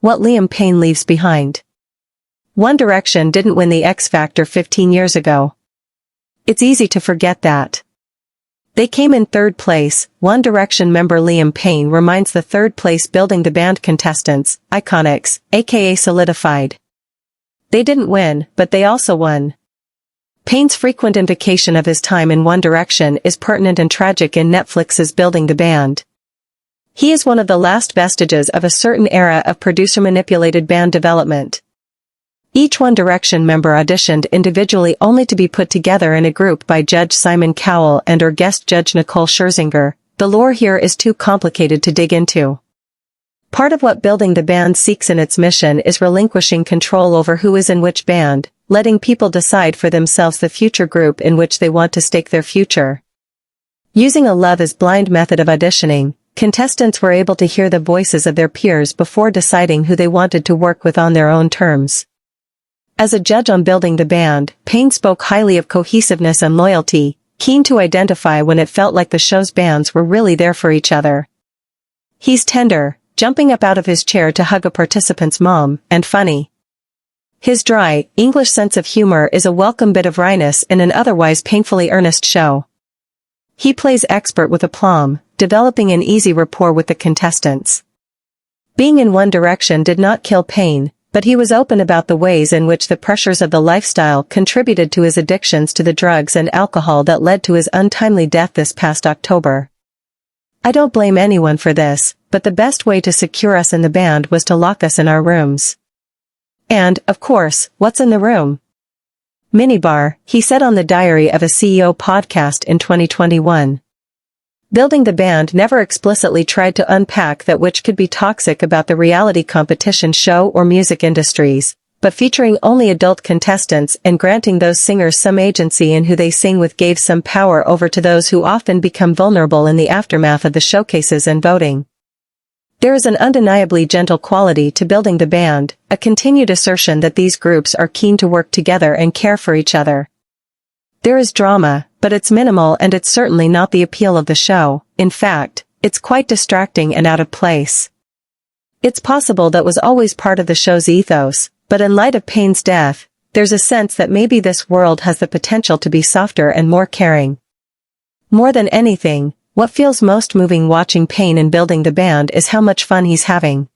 What Liam Payne leaves behind. One Direction didn't win the X Factor 15 years ago. It's easy to forget that. They came in third place. One Direction member Liam Payne reminds the third place Building the Band contestants, Iconyx, a.k.a. Soulidified. They didn't win, but they also won. Payne's frequent invocation of his time in One Direction is pertinent and tragic in Netflix's Building the Band. He is one of the last vestiges of a certain era of producer-manipulated band development. Each One Direction member auditioned individually only to be put together in a group by Judge Simon Cowell and/or guest judge Nicole Scherzinger. The lore here is too complicated to dig into. Part of what Building the Band seeks in its mission is relinquishing control over who is in which band, letting people decide for themselves the future group in which they want to stake their future. Using a love is blind method of auditioning, contestants were able to hear the voices of their peers before deciding who they wanted to work with on their own terms. As a judge on Building the Band, Payne spoke highly of cohesiveness and loyalty, keen to identify when it felt like the show's bands were really there for each other. He's tender, jumping up out of his chair to hug a participant's mom, and funny. His dry, English sense of humor is a welcome bit of wryness in an otherwise painfully earnest show. He plays expert with aplomb, developing an easy rapport with the contestants. Being in One Direction did not kill Payne, but he was open about the ways in which the pressures of the lifestyle contributed to his addictions to the drugs and alcohol that led to his untimely death this past October. I don't blame anyone for this, but the best way to secure us in the band was to lock us in our rooms. And, of course, what's in the room? Minibar, he said on the Diary of a CEO podcast in 2021. Building the Band never explicitly tried to unpack that which could be toxic about the reality competition show or music industries, but featuring only adult contestants and granting those singers some agency in who they sing with gave some power over to those who often become vulnerable in the aftermath of the showcases and voting. There is an undeniably gentle quality to Building the Band, a continued assertion that these groups are keen to work together and care for each other. There is drama, but it's minimal and it's certainly not the appeal of the show. In fact, it's quite distracting and out of place. It's possible that was always part of the show's ethos, but in light of Payne's death, there's a sense that maybe this world has the potential to be softer and more caring. More than anything, what feels most moving watching Payne in Building the Band is how much fun he's having.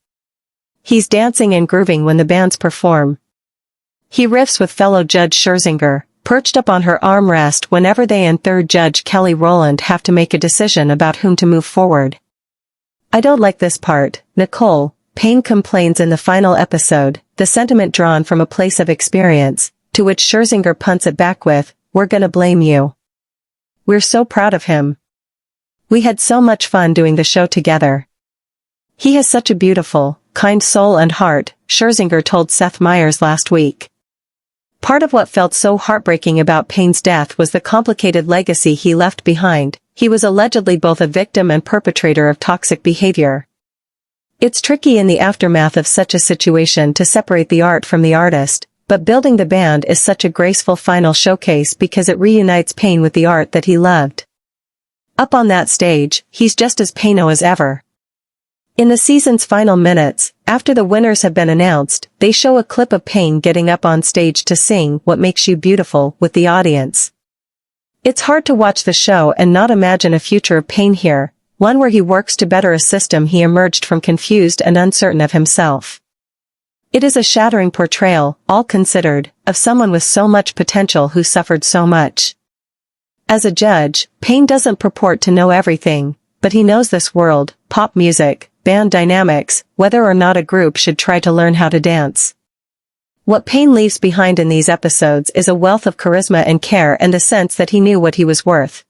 He's dancing and grooving when the bands perform. He riffs with fellow Judge Scherzinger, perched up on her armrest whenever they and third judge Kelly Rowland have to make a decision about whom to move forward. I don't like this part, Nicole, Payne complains in the final episode, the sentiment drawn from a place of experience, to which Scherzinger punts it back with, "We're gonna blame you. We're so proud of him. We had so much fun doing the show together. He has such a beautiful, kind soul and heart," Scherzinger told Seth Meyers last week. Part of what felt so heartbreaking about Payne's death was the complicated legacy he left behind. He was allegedly both a victim and perpetrator of toxic behavior. It's tricky in the aftermath of such a situation to separate the art from the artist, but Building the Band is such a graceful final showcase because it reunites Payne with the art that he loved. Up on that stage, he's just as Payno as ever. In the season's final minutes, after the winners have been announced, they show a clip of Payne getting up on stage to sing "What Makes You Beautiful" with the audience. It's hard to watch the show and not imagine a future of Payne here, one where he works to better a system he emerged from confused and uncertain of himself. It is a shattering portrayal, all considered, of someone with so much potential who suffered so much. As a judge, Payne doesn't purport to know everything, but he knows this world, pop music, band dynamics, whether or not a group should try to learn how to dance. What Payne leaves behind in these episodes is a wealth of charisma and care and the sense that he knew what he was worth.